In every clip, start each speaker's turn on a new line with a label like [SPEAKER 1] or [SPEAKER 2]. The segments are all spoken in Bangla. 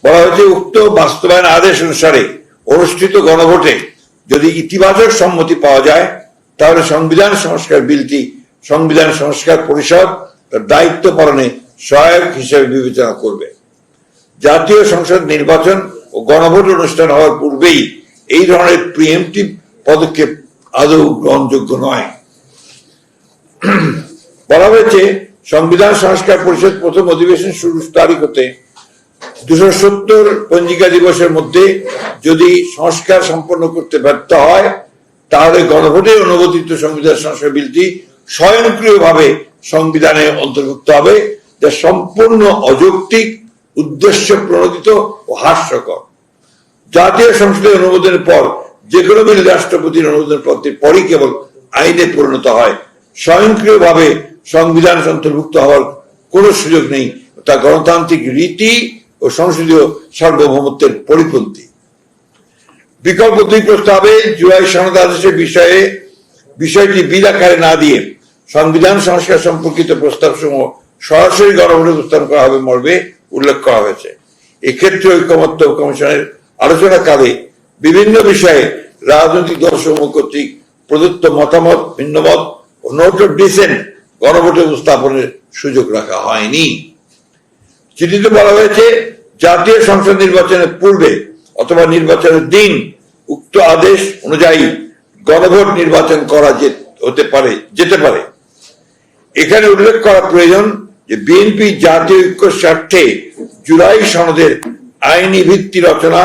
[SPEAKER 1] বলা হয়েছে উক্ত বাস্তবায়ন আদেশ অনুসারে অনুষ্ঠিত গণভোটে যদি ইতিবাচক সম্মতি পাওয়া যায় তাহলে সংবিধান সংস্কার বিলটি সংবিধান সংস্কার পরিষদ তার দায়িত্ব পালনে সহায়ক হিসেবে বিবেচনা করবে। জাতীয় সংসদ নির্বাচন ও গণভোট অনুষ্ঠান হওয়ার পূর্বেই এই ধরনের প্রিএমপ্টিভ পদক্ষেপ আদৌ গ্রহণযোগ্য নয়। বলা হয়েছে সংবিধান সংস্কার পরিষদ প্রথম অধিবেশন শুরুর তারিখ হতে 270 পঞ্জিকা দিবসের মধ্যে যদি সংস্কার সম্পন্ন করতে ব্যর্থ হয় তাহলে গণভোটে অনুমোদিত সংবিধান সংস্কার বিলটি স্বয়ংক্রিয়ভাবে সংবিধানে অন্তর্ভুক্ত হবে, যা সম্পূর্ণ অযৌক্তিক, উদ্দেশ্য প্রণোদিত ও হাস্যকর। জাতীয় সংসদের অনুমোদনের পর যে কোনো বিল রাষ্ট্রপতির অনুমোদন পত্রের পরই কেবল আইনে পরিণত হয়। স্বয়ংক্রিয়ভাবে সংবিধান অন্তর্ভুক্ত হওয়ার কোনো সুযোগ নেই, তা গণতান্ত্রিক রীতি ও সংসদীয় সার্বভৌমত্বের পরিপন্থী। বিকল্প দুই প্রস্তাবে জুলাই সনদ আদেশের বিষয়টি বিল আকারে না দিয়ে সংবিধান সংস্কার সম্পর্কিত প্রস্তাব সমূহ সরাসরি গণভোটে উপস্থাপন করা হবে মর্মে উল্লেখ করা হয়েছে। এক্ষেত্রে ঐকমত্য কমিশনের আলোচনাকালে বিভিন্ন বিষয়ে রাজনৈতিক দলসমূহ কর্তৃক প্রদত্ত মতামত, ভিন্নমত ও নোট অফ ডিসেন্ট গণভোটে উপস্থাপনের সুযোগ রাখা হয়নি। চিঠিতে বলা হয়েছে জাতীয় সংসদ নির্বাচনের পূর্বে অথবা নির্বাচনের দিন উক্ত আদেশ অনুযায়ী গণভোট নির্বাচন করা যেতে পারে। এখানে উল্লেখ করা প্রয়োজন যে বিএনপি জাতীয় ঐক্যের স্বার্থে জুলাই সনদের আইনি ভিত্তি রচনা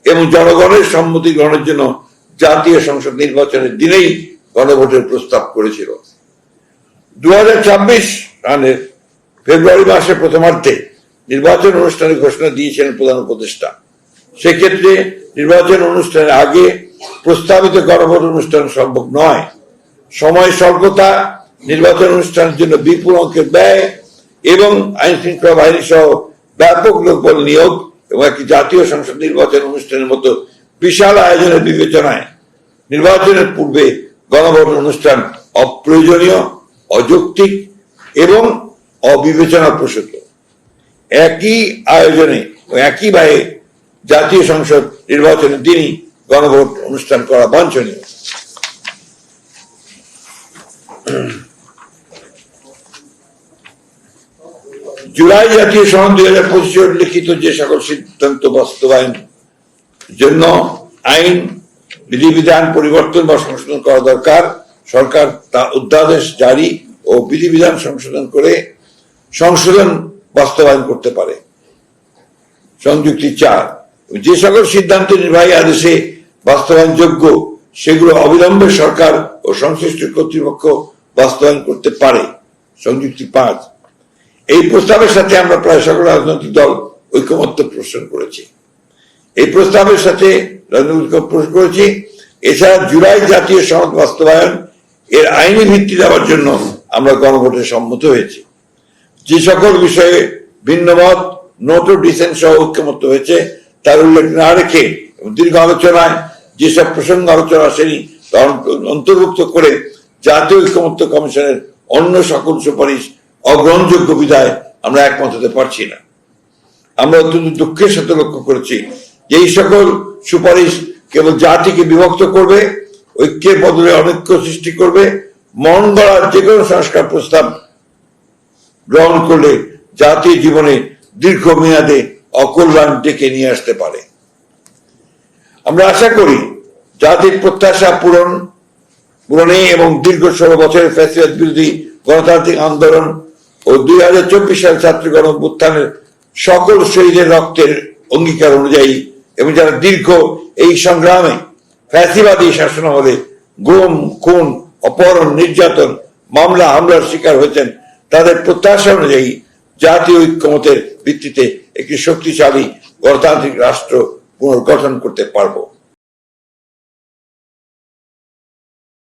[SPEAKER 1] এবং জনগণের সম্মতি গ্রহণের জন্য জাতীয় সংসদ নির্বাচনের দিনেই গণভোটের প্রস্তাব করেছিল। 2026 সালের ফেব্রুয়ারি মাসের প্রথমার্ধে নির্বাচন অনুষ্ঠানের ঘোষণা দিয়েছিলেন প্রধান উপদেষ্টা। সেক্ষেত্রে নির্বাচন অনুষ্ঠানের আগে প্রস্তাবিত গণভোট অনুষ্ঠান সম্ভব নয়। সময় স্বল্পতা, নির্বাচন অনুষ্ঠানের জন্য বিপুল অঙ্কের ব্যয় এবং আইন শৃঙ্খলা বাহিনী সহ ব্যাপক লোকবল নিয়োগ এবং একটি জাতীয় সংসদ নির্বাচন অনুষ্ঠানের মতো বিশাল আয়োজনের বিবেচনায় নির্বাচনের পূর্বে গণভোট অনুষ্ঠান অপ্রয়োজনীয়, অযৌক্তিক এবং অবিবেচনা প্রসূত। একই আয়োজনে ও একই ব্যয়ে জাতীয় সংসদ নির্বাচনের দিনই গণভোট অনুষ্ঠান করা বাঞ্ছনীয়। জুলাই জাতীয় সনদ 2025 উল্লেখিত যে সকল সিদ্ধান্ত বাস্তবায়ন জন্য আইন বিধিবিধান পরিবর্তন বা সংশোধন করা দরকার, সরকার তা অধ্যাদেশ জারি ও বিধিবিধান সংশোধন করে সংশোধন বাস্তবায়ন করতে পারে। সংযুক্তি 4, যে সকল সিদ্ধান্ত নির্বাহী আদেশে বাস্তবায়নযোগ্য সেগুলো অবিলম্বে সরকার ও সংশ্লিষ্ট কর্তৃপক্ষ বাস্তবায়ন করতে পারে। সংযুক্তি 5, এই প্রস্তাবের সাথে আমরা প্রায় সকল রাজনৈতিক দল ঐকমত্য পোষণ করেছি। এই প্রস্তাবের সাথে এছাড়া জুলাই জাতীয় সনদ বাস্তবায়ন এর আইনি ভিত্তি দেওয়ার জন্য আমরা গণভোটে সম্মত হয়েছি। যে সকল বিষয়ে ভিন্নমত, নোট অফ ডিসেন্ট সহ ঐকমত্য হয়েছে তার উল্লেখ না রেখে দীর্ঘ আলোচনায় যেসব প্রসঙ্গ আলোচনা আসেনি তা অন্তর্ভুক্ত করে জাতীয় ঐকমত্য কমিশনের অন্য সকল সুপারিশ অগ্রহণযোগ্য বিধায় আমরা একমত হতে পারছি না। আমরা অত্যন্ত দুঃখের সাথে লক্ষ্য করেছি যে এই সকল সুপারিশ কেবল জাতিকে বিভক্ত করবে, ঐক্যের বদলে অনৈক্য সৃষ্টি করবে। মন গড়ার যে কোনো সংস্কার প্রস্তাব গ্রহণ করলে জাতীয় জীবনে দীর্ঘমেয়াদে অকল্যাণ ডেকে নিয়ে আসতে পারে। আমরা আশা করি জাতির প্রত্যাশা পূরণে এবং দীর্ঘ 16 বছরের ফ্যাসিবাদ বিরোধী গণতান্ত্রিক আন্দোলন ও 2024 সাল ছাত্র গণঅভ্যুত্থানের সকল শহীদের রক্তের অঙ্গীকার অনুযায়ী এবং যারা দীর্ঘ এই সংগ্রামে ফ্যাসিবাদী শাসনামলে গুম, খুন, অপহরণ, নির্যাতন, মামলা, হামলার শিকার হয়েছেন তাদের প্রত্যাশা অনুযায়ী জাতীয় ঐক্যমতের ভিত্তিতে একটি শক্তিশালী গণতান্ত্রিক রাষ্ট্র পুনর্গঠন করতে পারবো।